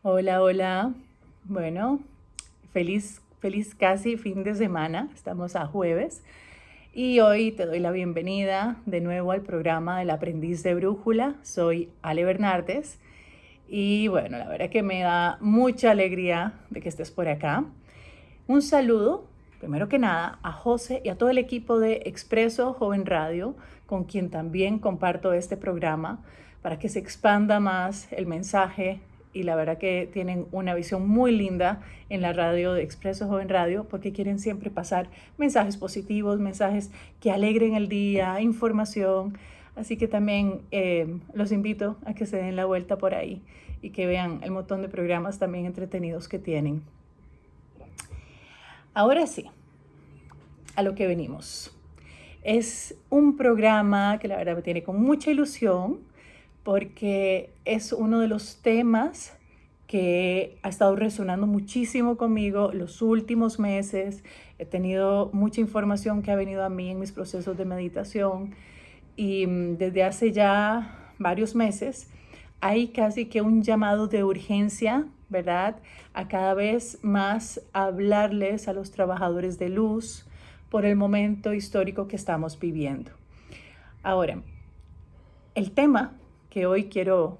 Hola, hola. Bueno, feliz casi fin de semana. Estamos a jueves y hoy te doy la bienvenida de nuevo al programa del Aprendiz de Brújula. Soy Ale Bernardes y bueno, la verdad que me da mucha alegría de que estés por acá. Un saludo, primero que nada, a José y a todo el equipo de Expreso Joven Radio, con quien también comparto este programa, para que se expanda más el mensaje. Y la verdad que tienen una visión muy linda en la radio de Expreso Joven Radio, porque quieren siempre pasar mensajes positivos, mensajes que alegren el día, información. Así que también los invito a que se den la vuelta por ahí y que vean el montón de programas también entretenidos que tienen. Ahora sí, a lo que venimos. Es un programa que la verdad me tiene con mucha ilusión porque es uno de los temas que ha estado resonando muchísimo conmigo los últimos meses. He tenido mucha información que ha venido a mí en mis procesos de meditación y desde hace ya varios meses hay casi que un llamado de urgencia, ¿verdad? A cada vez más hablarles a los trabajadores de luz por el momento histórico que estamos viviendo. Ahora, el tema que hoy quiero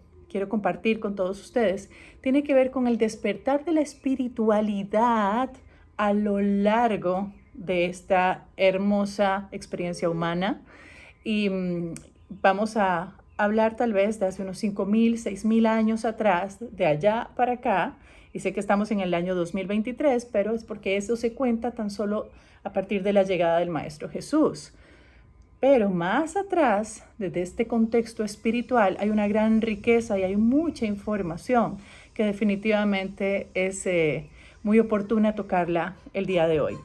compartir con todos ustedes tiene que ver con el despertar de la espiritualidad a lo largo de esta hermosa experiencia humana. Y vamos a hablar tal vez de hace unos 5,000, 6,000 años atrás, de allá para acá. Y sé que estamos en el año 2023, pero es porque eso se cuenta tan solo a partir de la llegada del Maestro Jesús. Pero más atrás, desde este contexto espiritual, hay una gran riqueza y hay mucha información que definitivamente es muy oportuna tocarla el día de hoy.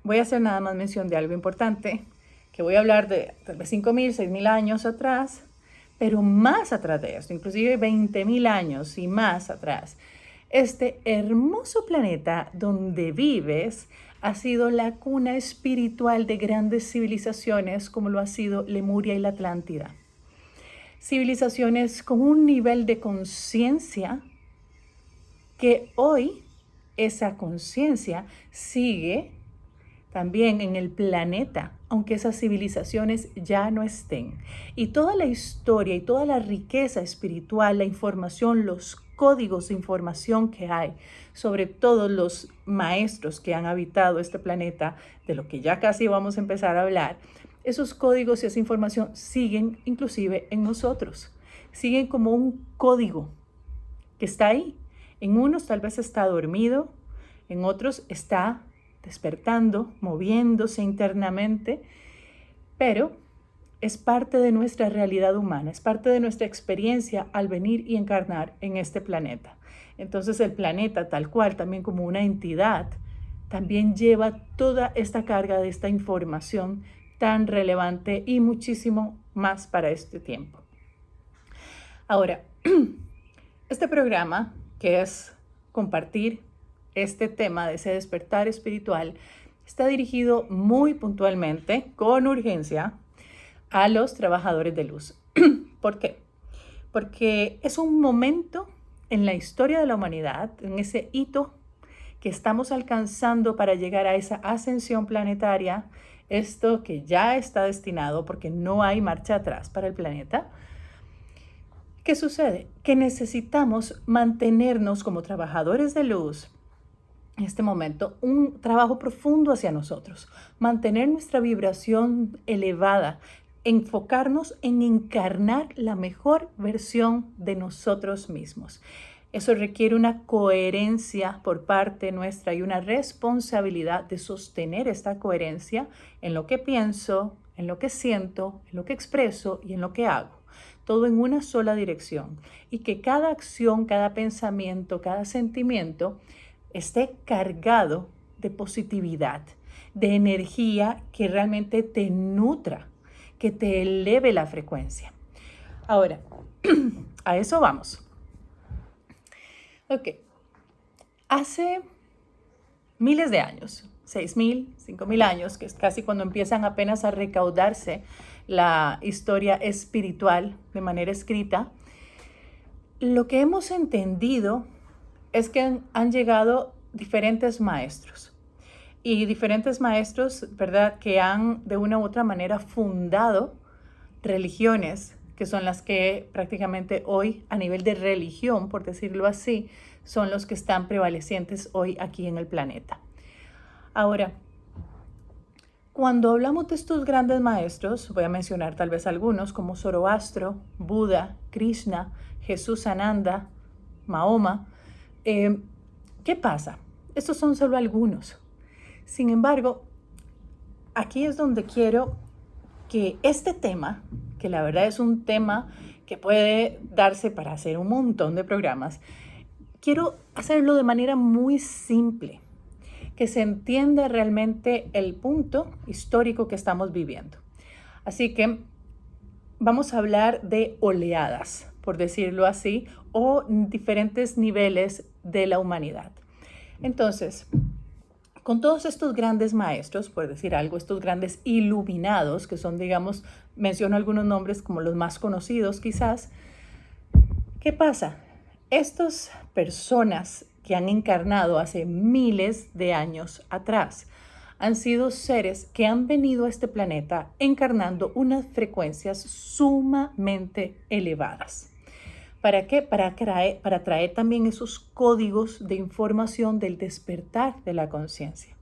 Voy a hacer nada más mención de algo importante, que voy a hablar de tal vez 5,000, 6,000 años atrás, pero más atrás de esto, inclusive 20,000 años y más atrás. Este hermoso planeta donde vives ha sido la cuna espiritual de grandes civilizaciones como lo ha sido Lemuria y la Atlántida. Civilizaciones con un nivel de conciencia que hoy esa conciencia sigue también en el planeta, aunque esas civilizaciones ya no estén. Y toda la historia y toda la riqueza espiritual, la información, los códigos de información que hay sobre todos los maestros que han habitado este planeta, de lo que ya casi vamos a empezar a hablar, esos códigos y esa información siguen inclusive en nosotros, siguen como un código que está ahí. En unos tal vez está dormido, en otros está despertando, moviéndose internamente, pero es parte de nuestra realidad humana, es parte de nuestra experiencia al venir y encarnar en este planeta. Entonces el planeta tal cual, también como una entidad, también lleva toda esta carga de esta información tan relevante y muchísimo más para este tiempo. Ahora, este programa, que es compartir este tema de ese despertar espiritual, está dirigido muy puntualmente, con urgencia, a los trabajadores de luz. ¿Por qué? Porque es un momento en la historia de la humanidad, en ese hito que estamos alcanzando para llegar a esa ascensión planetaria, esto que ya está destinado porque no hay marcha atrás para el planeta. ¿Qué sucede? Que necesitamos mantenernos como trabajadores de luz en este momento un trabajo profundo hacia nosotros, mantener nuestra vibración elevada, enfocarnos en encarnar la mejor versión de nosotros mismos. Eso requiere una coherencia por parte nuestra y una responsabilidad de sostener esta coherencia en lo que pienso, en lo que siento, en lo que expreso y en lo que hago. Todo en una sola dirección. Y que cada acción, cada pensamiento, cada sentimiento esté cargado de positividad, de energía que realmente te nutra, que te eleve la frecuencia. Ahora, a eso vamos. Ok, hace miles de años, 6,000, 5,000 años, que es casi cuando empiezan apenas a recaudarse la historia espiritual de manera escrita, lo que hemos entendido es que han llegado diferentes maestros y diferentes maestros, ¿verdad?, que han de una u otra manera fundado religiones que son las que prácticamente hoy a nivel de religión, por decirlo así, son los que están prevalecientes hoy aquí en el planeta. Ahora, cuando hablamos de estos grandes maestros, voy a mencionar tal vez algunos como Zoroastro, Buda, Krishna, Jesús Ananda, Mahoma. ¿Qué pasa? Estos son solo algunos. Sin embargo, aquí es donde quiero que este tema, que la verdad es un tema que puede darse para hacer un montón de programas, quiero hacerlo de manera muy simple, que se entienda realmente el punto histórico que estamos viviendo. Así que vamos a hablar de oleadas, por decirlo así, o diferentes niveles de la humanidad. Entonces, con todos estos grandes maestros, por decir algo, estos grandes iluminados, que son, digamos, menciono algunos nombres como los más conocidos quizás, ¿qué pasa? Estas personas que han encarnado hace miles de años atrás han sido seres que han venido a este planeta encarnando unas frecuencias sumamente elevadas. ¿Para qué? Para traer también esos códigos de información del despertar de la conciencia.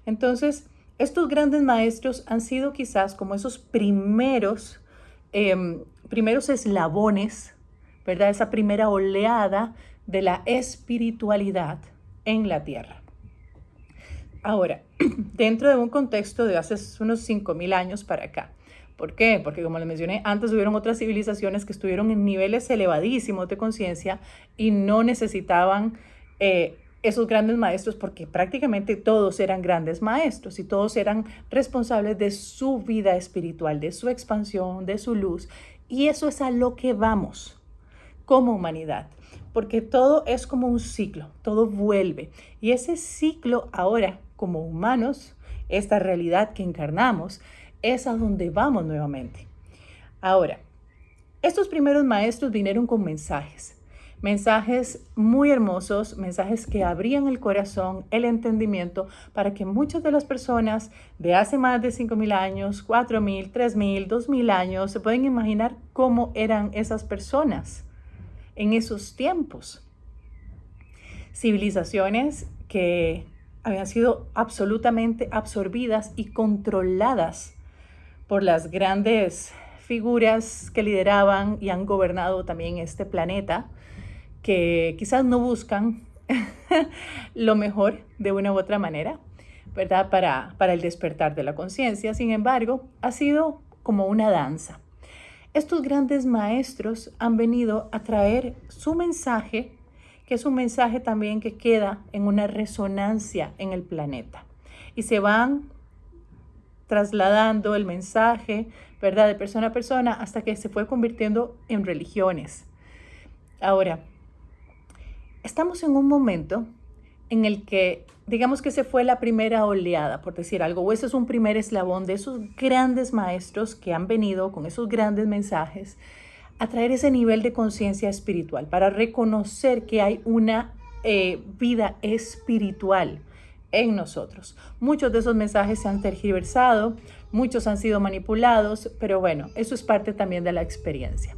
Entonces, estos grandes maestros han sido quizás como esos primeros eslabones, ¿verdad? Esa primera oleada de la espiritualidad en la Tierra. Ahora, dentro de un contexto de hace unos 5,000 años para acá. ¿Por qué? Porque como les mencioné, antes hubieron otras civilizaciones que estuvieron en niveles elevadísimos de conciencia y no necesitaban esos grandes maestros porque prácticamente todos eran grandes maestros y todos eran responsables de su vida espiritual, de su expansión, de su luz. Y eso es a lo que vamos como humanidad, porque todo es como un ciclo, todo vuelve. Y ese ciclo ahora, como humanos, esta realidad que encarnamos, es a donde vamos nuevamente. Ahora, estos primeros maestros vinieron con mensajes muy hermosos, mensajes que abrían el corazón, el entendimiento, para que muchas de las personas de hace más de 5,000 años, 4,000, 3,000, 2,000 años, se pueden imaginar cómo eran esas personas en esos tiempos. Civilizaciones que habían sido absolutamente absorbidas y controladas por las grandes figuras que lideraban y han gobernado también este planeta, que quizás no buscan lo mejor de una u otra manera, ¿verdad? Para el despertar de la conciencia. Sin embargo, ha sido como una danza. Estos grandes maestros han venido a traer su mensaje, que es un mensaje también que queda en una resonancia en el planeta. Y se van trasladando el mensaje, ¿verdad?, de persona a persona hasta que se fue convirtiendo en religiones. Ahora, estamos en un momento en el que, digamos que se fue la primera oleada, por decir algo, o ese es un primer eslabón de esos grandes maestros que han venido con esos grandes mensajes a traer ese nivel de conciencia espiritual, para reconocer que hay una vida espiritual en nosotros. Muchos de esos mensajes se han tergiversado, muchos han sido manipulados, pero bueno, eso es parte también de la experiencia.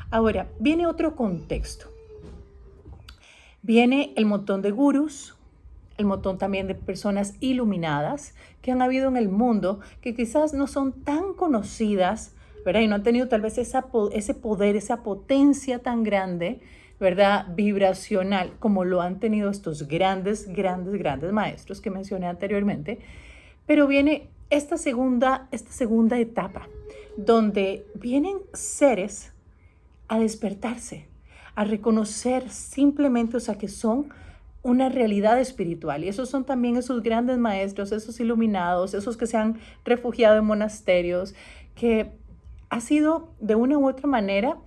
Ahora, viene otro contexto. Viene el montón de gurús, el montón también de personas iluminadas que han habido en el mundo, que quizás no son tan conocidas, ¿verdad? Y no han tenido tal vez ese poder, esa potencia tan grande, ¿verdad?, vibracional, como lo han tenido estos grandes maestros que mencioné anteriormente. Pero viene esta segunda etapa, donde vienen seres a despertarse, a reconocer simplemente, o sea, que son una realidad espiritual. Y esos son también esos grandes maestros, esos iluminados, esos que se han refugiado en monasterios, que ha sido de una u otra manera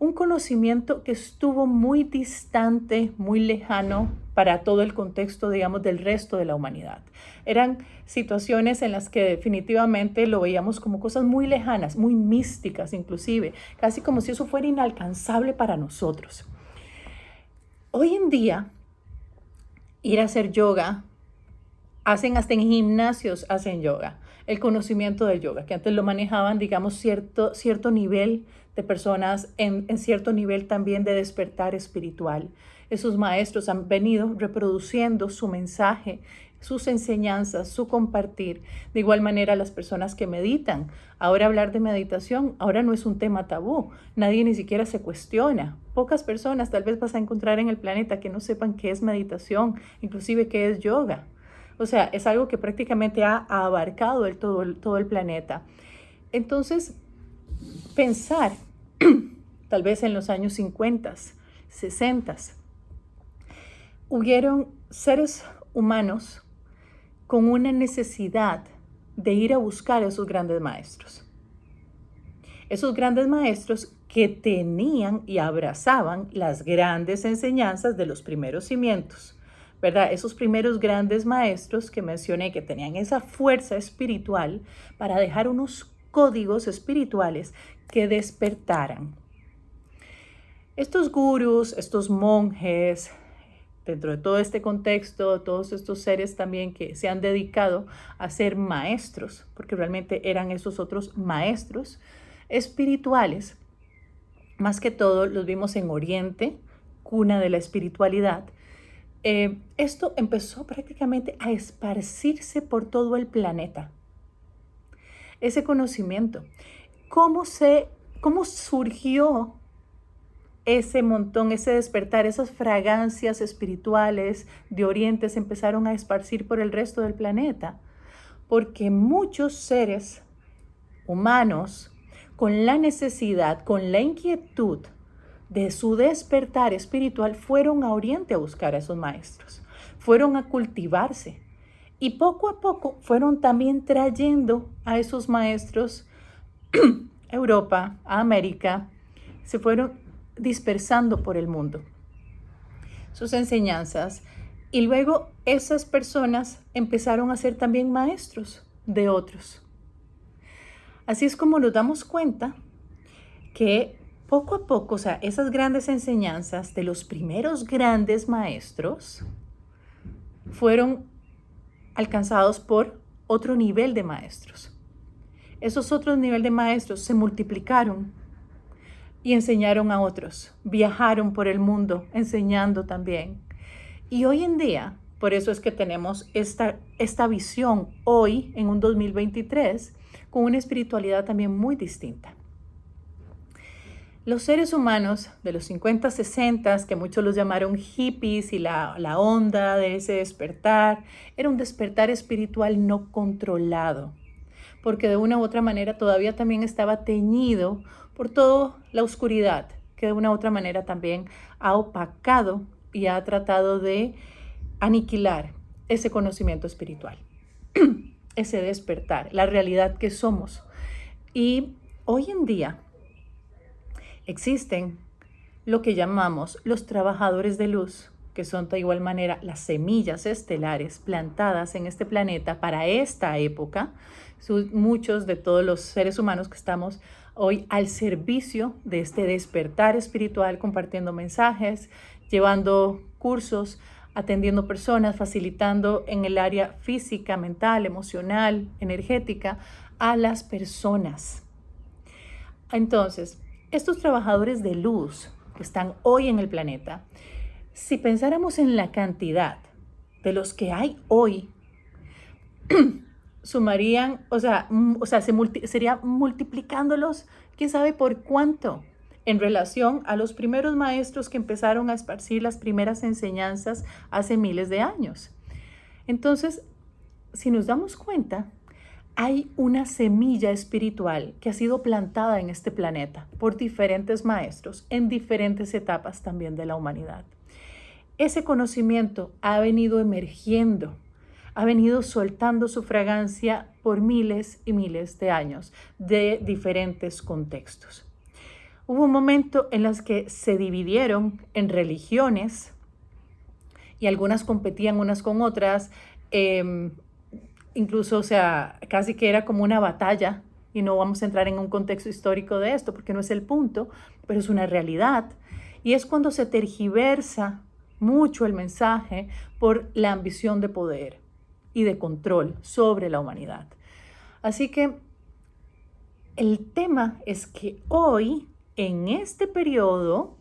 un conocimiento que estuvo muy distante, muy lejano para todo el contexto, digamos, del resto de la humanidad. Eran situaciones en las que definitivamente lo veíamos como cosas muy lejanas, muy místicas inclusive, casi como si eso fuera inalcanzable para nosotros. Hoy en día, ir a hacer yoga, hacen hasta en gimnasios, hacen yoga, el conocimiento del yoga, que antes lo manejaban, digamos, cierto nivel de personas, en cierto nivel también de despertar espiritual. Esos maestros han venido reproduciendo su mensaje, sus enseñanzas, su compartir. De igual manera, las personas que meditan. Ahora hablar de meditación, ahora no es un tema tabú. Nadie ni siquiera se cuestiona. Pocas personas tal vez vas a encontrar en el planeta que no sepan qué es meditación, inclusive qué es yoga. O sea, es algo que prácticamente ha abarcado todo el planeta. Entonces, pensar, tal vez en los años 50, 60, hubieron seres humanos con una necesidad de ir a buscar a esos grandes maestros. Esos grandes maestros que tenían y abrazaban las grandes enseñanzas de los primeros cimientos, ¿verdad? Esos primeros grandes maestros que mencioné, que tenían esa fuerza espiritual para dejar unos códigos espirituales que despertaran. Estos gurús, estos monjes, dentro de todo este contexto, todos estos seres también que se han dedicado a ser maestros, porque realmente eran esos otros maestros espirituales, más que todo los vimos en Oriente, cuna de la espiritualidad. Esto empezó prácticamente a esparcirse por todo el planeta. Ese conocimiento, ¿cómo surgió ese montón, ese despertar, esas fragancias espirituales de Oriente se empezaron a esparcir por el resto del planeta? Porque muchos seres humanos, con la necesidad, con la inquietud de su despertar espiritual, fueron a Oriente a buscar a esos maestros, fueron a cultivarse y poco a poco fueron también trayendo a esos maestros a Europa, a América, se fueron dispersando por el mundo sus enseñanzas y luego esas personas empezaron a ser también maestros de otros. Así es como nos damos cuenta que poco a poco, o sea, esas grandes enseñanzas de los primeros grandes maestros fueron alcanzados por otro nivel de maestros. Esos otros niveles de maestros se multiplicaron y enseñaron a otros, viajaron por el mundo enseñando también. Y hoy en día, por eso es que tenemos esta visión hoy en un 2023 con una espiritualidad también muy distinta. Los seres humanos de los 50, 60, que muchos los llamaron hippies y la onda de ese despertar, era un despertar espiritual no controlado, porque de una u otra manera todavía también estaba teñido por toda la oscuridad, que de una u otra manera también ha opacado y ha tratado de aniquilar ese conocimiento espiritual, ese despertar, la realidad que somos. Y hoy en día existen lo que llamamos los trabajadores de luz, que son de igual manera las semillas estelares plantadas en este planeta para esta época. Son muchos de todos los seres humanos que estamos hoy al servicio de este despertar espiritual, compartiendo mensajes, llevando cursos, atendiendo personas, facilitando en el área física, mental, emocional, energética a las personas. Entonces, estos trabajadores de luz que están hoy en el planeta, si pensáramos en la cantidad de los que hay hoy, sumarían, sería multiplicándolos, quién sabe por cuánto, en relación a los primeros maestros que empezaron a esparcir las primeras enseñanzas hace miles de años. Entonces, si nos damos cuenta, hay una semilla espiritual que ha sido plantada en este planeta por diferentes maestros en diferentes etapas también de la humanidad. Ese conocimiento ha venido emergiendo, ha venido soltando su fragancia por miles y miles de años de diferentes contextos. Hubo un momento en los que se dividieron en religiones y algunas competían unas con otras, incluso, casi que era como una batalla, y no vamos a entrar en un contexto histórico de esto porque no es el punto, pero es una realidad. Y es cuando se tergiversa mucho el mensaje por la ambición de poder y de control sobre la humanidad. Así que el tema es que hoy, en este periodo,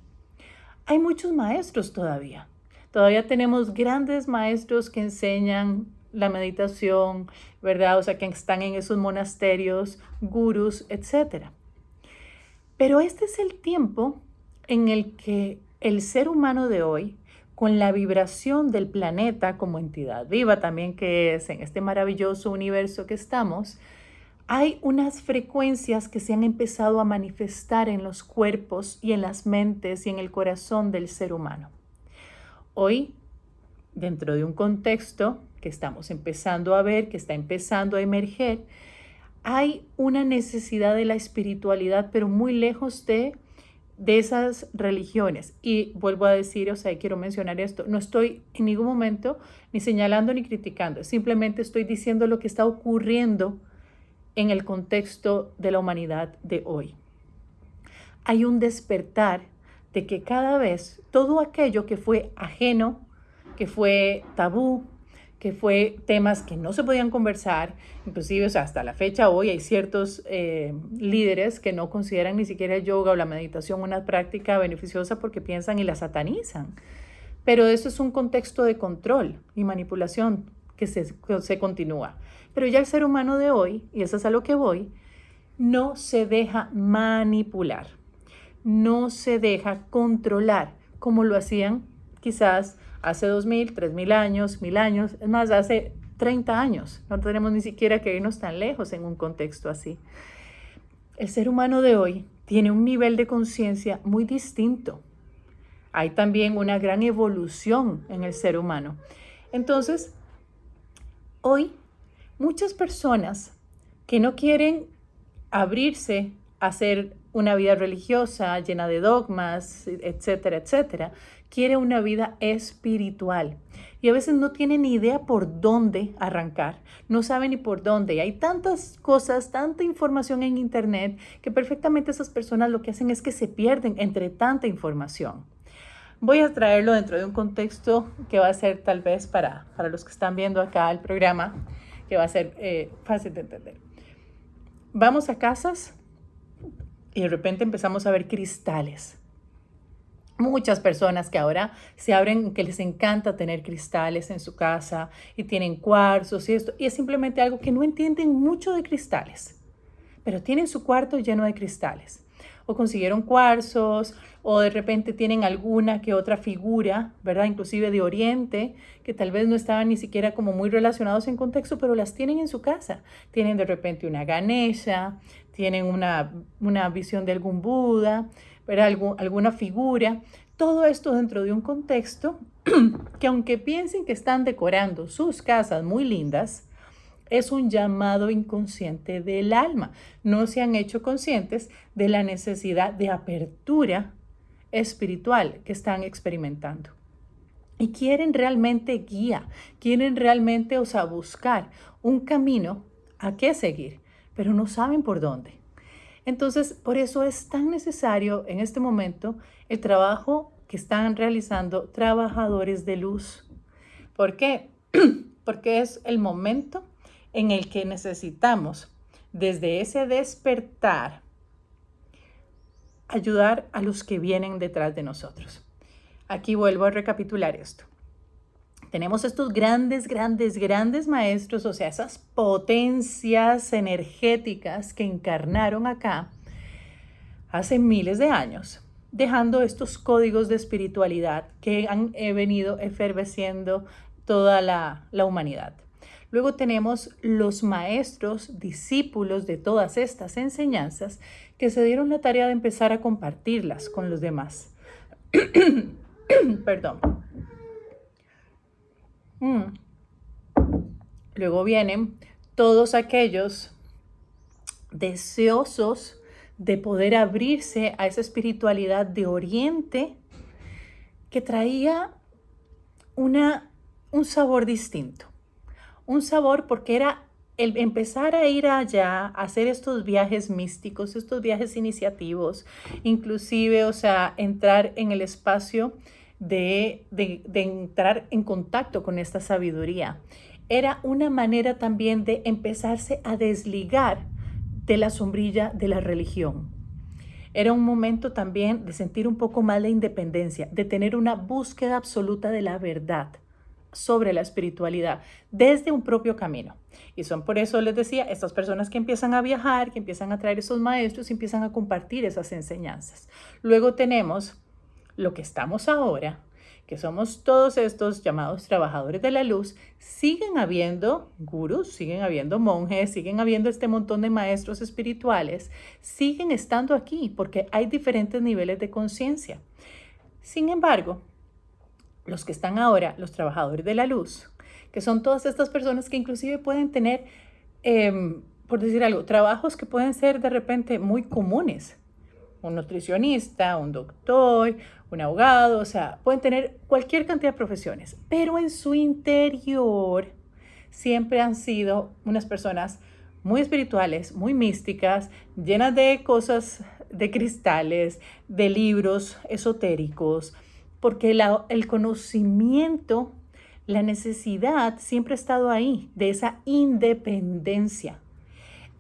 hay muchos maestros todavía. Todavía tenemos grandes maestros que enseñan la meditación, ¿verdad? O sea, que están en esos monasterios, gurús, etc. Pero este es el tiempo en el que el ser humano de hoy, con la vibración del planeta como entidad viva también que es en este maravilloso universo que estamos, hay unas frecuencias que se han empezado a manifestar en los cuerpos y en las mentes y en el corazón del ser humano. Hoy, dentro de un contexto que estamos empezando a ver, que está empezando a emerger, hay una necesidad de la espiritualidad, pero muy lejos de esas religiones. Y vuelvo a decir, o sea, quiero mencionar esto, no estoy en ningún momento ni señalando ni criticando, simplemente estoy diciendo lo que está ocurriendo en el contexto de la humanidad de hoy. Hay un despertar de que cada vez todo aquello que fue ajeno, que fue tabú, que fue temas que no se podían conversar, inclusive, o sea, hasta la fecha hoy hay ciertos líderes que no consideran ni siquiera el yoga o la meditación una práctica beneficiosa porque piensan y la satanizan. Pero eso es un contexto de control y manipulación que se continúa. Pero ya el ser humano de hoy, y eso es a lo que voy, no se deja manipular, no se deja controlar como lo hacían quizás hace 2000, 3000 años, 1000 años, es más, hace 30 años. No tenemos ni siquiera que irnos tan lejos en un contexto así. El ser humano de hoy tiene un nivel de conciencia muy distinto. Hay también una gran evolución en el ser humano. Entonces, hoy muchas personas que no quieren abrirse a hacer una vida religiosa llena de dogmas, etcétera, etcétera, quieren una vida espiritual. Y a veces no tienen ni idea por dónde arrancar, no saben ni por dónde. Y hay tantas cosas, tanta información en internet, que perfectamente esas personas lo que hacen es que se pierden entre tanta información. Voy a traerlo dentro de un contexto que va a ser tal vez para los que están viendo acá el programa, que va a ser fácil de entender. Vamos a casas y de repente empezamos a ver cristales. Muchas personas que ahora se abren, que les encanta tener cristales en su casa y tienen cuarzos y esto, y es simplemente algo que no entienden mucho de cristales, pero tienen su cuarto lleno de cristales. O consiguieron cuarzos, o de repente tienen alguna que otra figura, ¿verdad? Inclusive de Oriente, que tal vez no estaban ni siquiera como muy relacionados en contexto, pero las tienen en su casa. Tienen de repente una Ganesha, tienen una visión de algún Buda, ¿verdad? Alguna figura. Todo esto dentro de un contexto que aunque piensen que están decorando sus casas muy lindas, es un llamado inconsciente del alma. No se han hecho conscientes de la necesidad de apertura espiritual que están experimentando. Y quieren realmente guía, quieren realmente, buscar un camino a qué seguir, pero no saben por dónde. Entonces, por eso es tan necesario en este momento el trabajo que están realizando trabajadores de luz. ¿Por qué? Porque es el momento en el que necesitamos, desde ese despertar, ayudar a los que vienen detrás de nosotros. Aquí vuelvo a recapitular esto. Tenemos estos grandes maestros, o sea, esas potencias energéticas que encarnaron acá hace miles de años, dejando estos códigos de espiritualidad que han venido efervesciendo toda la humanidad. Luego tenemos los maestros, discípulos de todas estas enseñanzas que se dieron la tarea de empezar a compartirlas con los demás. Perdón. Luego vienen todos aquellos deseosos de poder abrirse a esa espiritualidad de Oriente que traía un sabor distinto. Un sabor porque era el empezar a ir allá, a hacer estos viajes místicos, estos viajes iniciativos, inclusive, entrar en el espacio de entrar en contacto con esta sabiduría. Era una manera también de empezarse a desligar de la sombrilla de la religión. Era un momento también de sentir un poco más la independencia, de tener una búsqueda absoluta de la verdad sobre la espiritualidad desde un propio camino. Y son por eso les decía, estas personas que empiezan a viajar, que empiezan a traer esos maestros, empiezan a compartir esas enseñanzas. Luego tenemos lo que estamos ahora, que somos todos estos llamados trabajadores de la luz. Siguen habiendo gurús, siguen habiendo monjes, siguen habiendo este montón de maestros espirituales, siguen estando aquí porque hay diferentes niveles de conciencia. Sin embargo, los que están ahora, los trabajadores de la luz, que son todas estas personas que inclusive pueden tener, por decir algo, trabajos que pueden ser de repente muy comunes. Un nutricionista, un doctor, un abogado, o sea, pueden tener cualquier cantidad de profesiones, pero en su interior siempre han sido unas personas muy espirituales, muy místicas, llenas de cosas, de cristales, de libros esotéricos, porque el conocimiento, la necesidad siempre ha estado ahí, de esa independencia.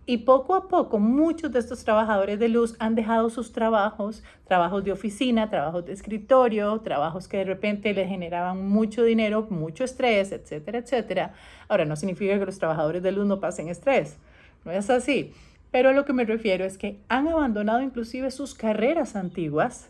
Y poco a poco muchos de estos trabajadores de luz han dejado sus trabajos, trabajos de oficina, trabajos de escritorio, trabajos que de repente les generaban mucho dinero, mucho estrés, etcétera, etcétera. Ahora, no significa que los trabajadores de luz no pasen estrés, no es así. Pero a lo que me refiero es que han abandonado inclusive sus carreras antiguas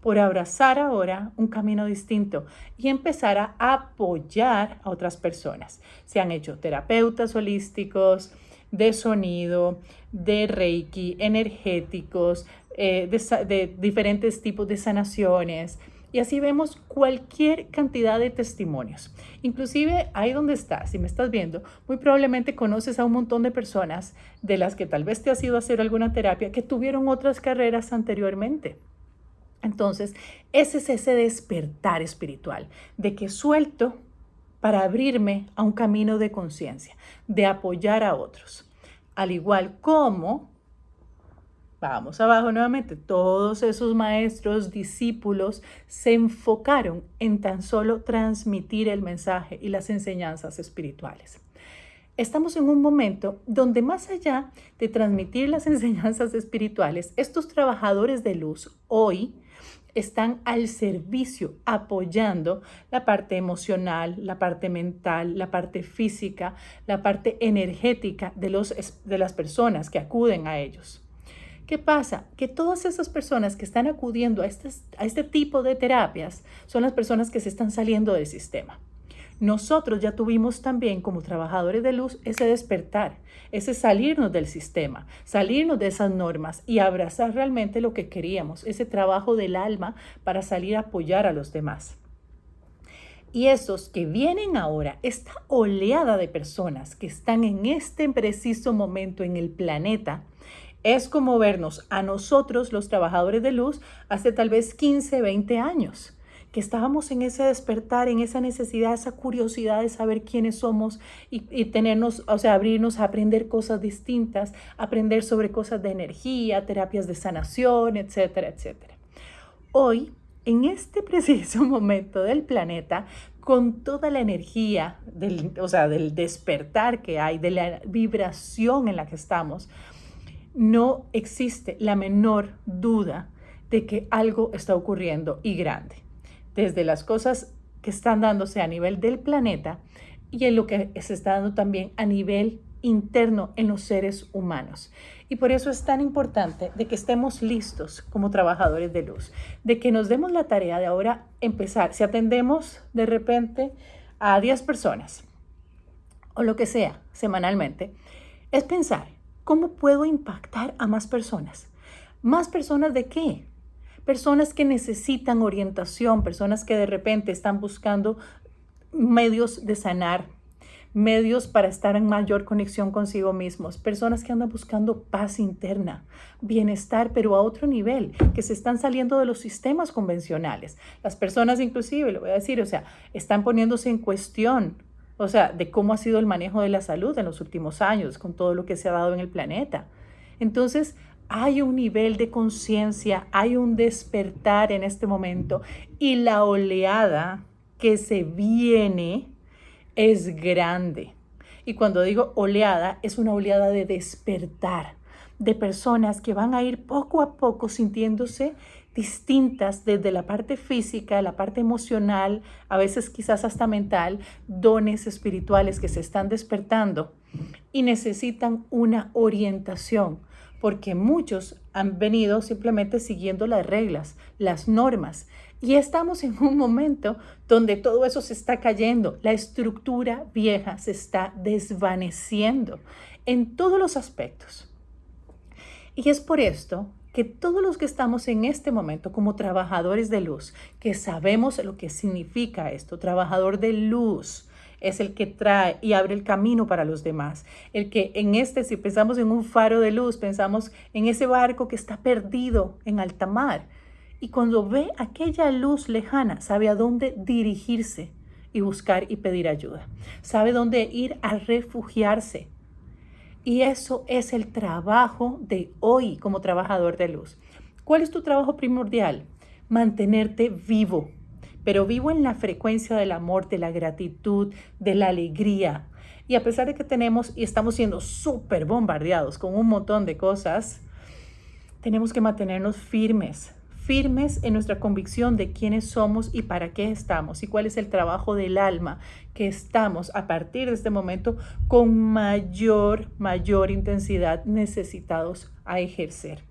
por abrazar ahora un camino distinto y empezar a apoyar a otras personas. Se han hecho terapeutas holísticos, de sonido, de reiki, energéticos, de diferentes tipos de sanaciones. Y así vemos cualquier cantidad de testimonios. Inclusive ahí donde estás, si me estás viendo, muy probablemente conoces a un montón de personas de las que tal vez te has ido a hacer alguna terapia que tuvieron otras carreras anteriormente. Entonces, ese es ese despertar espiritual, de que suelto para abrirme a un camino de conciencia, de apoyar a otros. Al igual como, vamos abajo nuevamente, todos esos maestros, discípulos se enfocaron en tan solo transmitir el mensaje y las enseñanzas espirituales. Estamos en un momento donde más allá de transmitir las enseñanzas espirituales, estos trabajadores de luz hoy están al servicio, apoyando la parte emocional, la parte mental, la parte física, la parte energética de las personas que acuden a ellos. ¿Qué pasa? Que todas esas personas que están acudiendo a este tipo de terapias son las personas que se están saliendo del sistema. Nosotros ya tuvimos también como trabajadores de luz ese despertar, ese salirnos del sistema, salirnos de esas normas y abrazar realmente lo que queríamos, ese trabajo del alma para salir a apoyar a los demás. Y esos que vienen ahora, esta oleada de personas que están en este preciso momento en el planeta, es como vernos a nosotros, los trabajadores de luz, hace tal vez 15, 20 años. Que estábamos en ese despertar, en esa necesidad, esa curiosidad de saber quiénes somos y tenernos, o sea, abrirnos a aprender cosas distintas, aprender sobre cosas de energía, terapias de sanación, etcétera, etcétera. Hoy, en este preciso momento del planeta, con toda la energía del despertar que hay, de la vibración en la que estamos, no existe la menor duda de que algo está ocurriendo y grande. Desde las cosas que están dándose a nivel del planeta y en lo que se está dando también a nivel interno en los seres humanos. Y por eso es tan importante de que estemos listos como trabajadores de luz, de que nos demos la tarea de ahora empezar. Si atendemos de repente a 10 personas o lo que sea semanalmente, es pensar, ¿cómo puedo impactar a más personas? ¿Más personas de qué? Personas que necesitan orientación, personas que de repente están buscando medios de sanar, medios para estar en mayor conexión consigo mismos, personas que andan buscando paz interna, bienestar, pero a otro nivel, que se están saliendo de los sistemas convencionales. Las personas inclusive, lo voy a decir, están poniéndose en cuestión, de cómo ha sido el manejo de la salud en los últimos años, con todo lo que se ha dado en el planeta. Entonces, hay un nivel de conciencia, hay un despertar en este momento y la oleada que se viene es grande. Y cuando digo oleada, es una oleada de despertar, de personas que van a ir poco a poco sintiéndose distintas desde la parte física, la parte emocional, a veces quizás hasta mental, dones espirituales que se están despertando y necesitan una orientación, porque muchos han venido simplemente siguiendo las reglas, las normas, y estamos en un momento donde todo eso se está cayendo, la estructura vieja se está desvaneciendo en todos los aspectos. Y es por esto que todos los que estamos en este momento como trabajadores de luz, que sabemos lo que significa esto, trabajador de luz, es el que trae y abre el camino para los demás. El que si pensamos en un faro de luz, pensamos en ese barco que está perdido en alta mar. Y cuando ve aquella luz lejana, sabe a dónde dirigirse y buscar y pedir ayuda. Sabe dónde ir a refugiarse. Y eso es el trabajo de hoy como trabajador de luz. ¿Cuál es tu trabajo primordial? Mantenerte vivo, pero vivo en la frecuencia del amor, de la gratitud, de la alegría. Y a pesar de que tenemos y estamos siendo súper bombardeados con un montón de cosas, tenemos que mantenernos firmes en nuestra convicción de quiénes somos y para qué estamos y cuál es el trabajo del alma que estamos a partir de este momento con mayor intensidad necesitados a ejercer.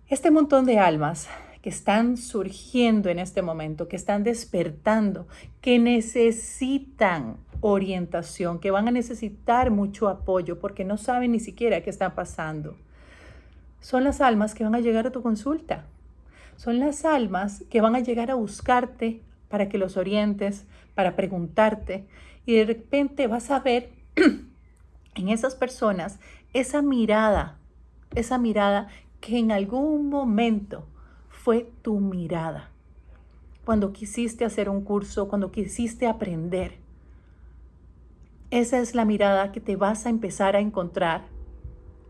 Este montón de almas que están surgiendo en este momento, que están despertando, que necesitan orientación, que van a necesitar mucho apoyo porque no saben ni siquiera qué está pasando. Son las almas que van a llegar a tu consulta. Son las almas que van a llegar a buscarte para que los orientes, para preguntarte. Y de repente vas a ver en esas personas esa mirada que en algún momento fue tu mirada. Cuando quisiste hacer un curso, cuando quisiste aprender. Esa es la mirada que te vas a empezar a encontrar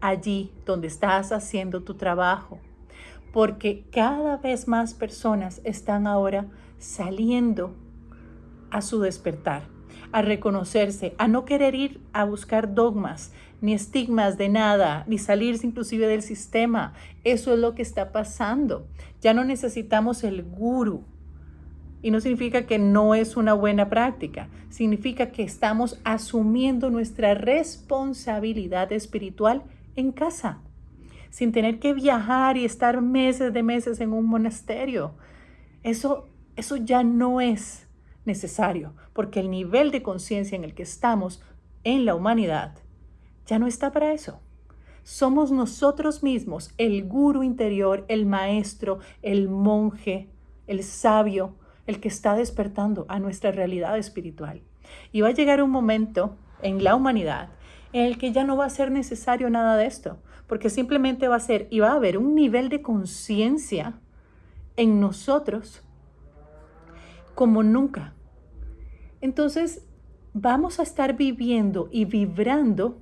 allí donde estás haciendo tu trabajo, porque cada vez más personas están ahora saliendo a su despertar, a reconocerse, a no querer ir a buscar dogmas, ni estigmas de nada, ni salirse inclusive del sistema. Eso es lo que está pasando. Ya no necesitamos el gurú. Y no significa que no es una buena práctica, significa que estamos asumiendo nuestra responsabilidad espiritual en casa, sin tener que viajar y estar meses en un monasterio. Eso ya no es necesario, porque el nivel de conciencia en el que estamos en la humanidad ya no está para eso. Somos nosotros mismos, el gurú interior, el maestro, el monje, el sabio, el que está despertando a nuestra realidad espiritual. Y va a llegar un momento en la humanidad en el que ya no va a ser necesario nada de esto, porque simplemente va a haber un nivel de conciencia en nosotros como nunca. Entonces, vamos a estar viviendo y vibrando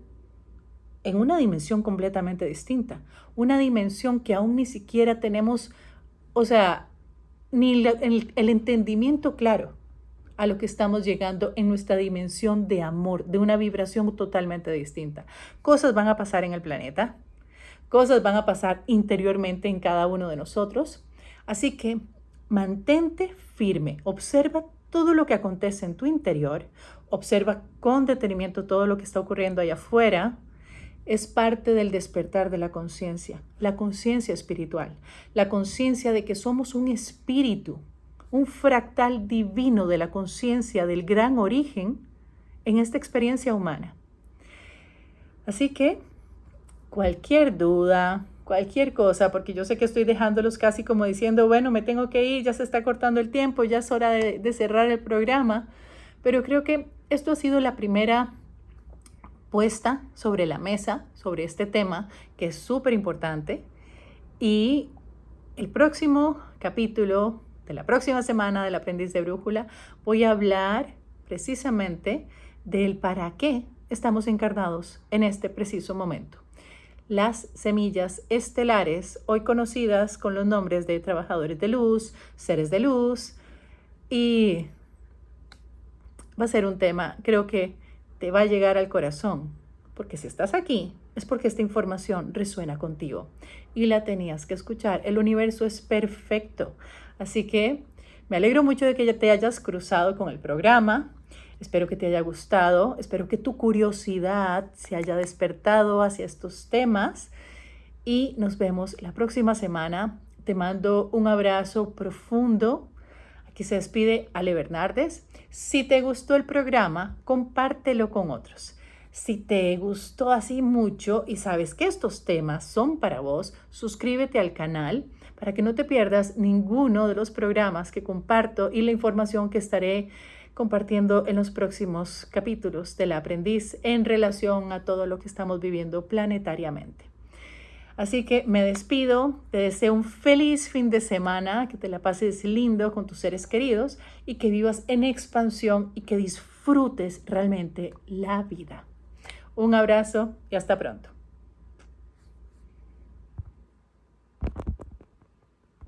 en una dimensión completamente distinta, una dimensión que aún ni siquiera tenemos, ni el entendimiento claro a lo que estamos llegando en nuestra dimensión de amor, de una vibración totalmente distinta. Cosas van a pasar en el planeta, cosas van a pasar interiormente en cada uno de nosotros, así que mantente firme, observa todo lo que acontece en tu interior, observa con detenimiento todo lo que está ocurriendo allá afuera. Es parte del despertar de la conciencia espiritual, la conciencia de que somos un espíritu, un fractal divino de la conciencia del gran origen en esta experiencia humana. Así que cualquier duda, cualquier cosa, porque yo sé que estoy dejándolos casi como diciendo, bueno, me tengo que ir, ya se está cortando el tiempo, ya es hora de cerrar el programa, pero creo que esto ha sido la primera puesta sobre la mesa, sobre este tema, que es súper importante. Y el próximo capítulo de la próxima semana del Aprendiz de Brújula voy a hablar precisamente del para qué estamos encarnados en este preciso momento. las semillas estelares, hoy conocidas con los nombres de trabajadores de luz, seres de luz, y va a ser un tema, creo que te va a llegar al corazón, porque si estás aquí es porque esta información resuena contigo y la tenías que escuchar. El universo es perfecto, así que me alegro mucho de que ya te hayas cruzado con el programa. Espero que te haya gustado, espero que tu curiosidad se haya despertado hacia estos temas y nos vemos la próxima semana. Te mando un abrazo profundo. Aquí se despide Ale Bernardes. Si te gustó el programa, compártelo con otros. Si te gustó así mucho y sabes que estos temas son para vos, suscríbete al canal para que no te pierdas ninguno de los programas que comparto y la información que estaré compartiendo en los próximos capítulos del Aprendiz en relación a todo lo que estamos viviendo planetariamente. Así que me despido, te deseo un feliz fin de semana, que te la pases lindo con tus seres queridos y que vivas en expansión y que disfrutes realmente la vida. Un abrazo y hasta pronto.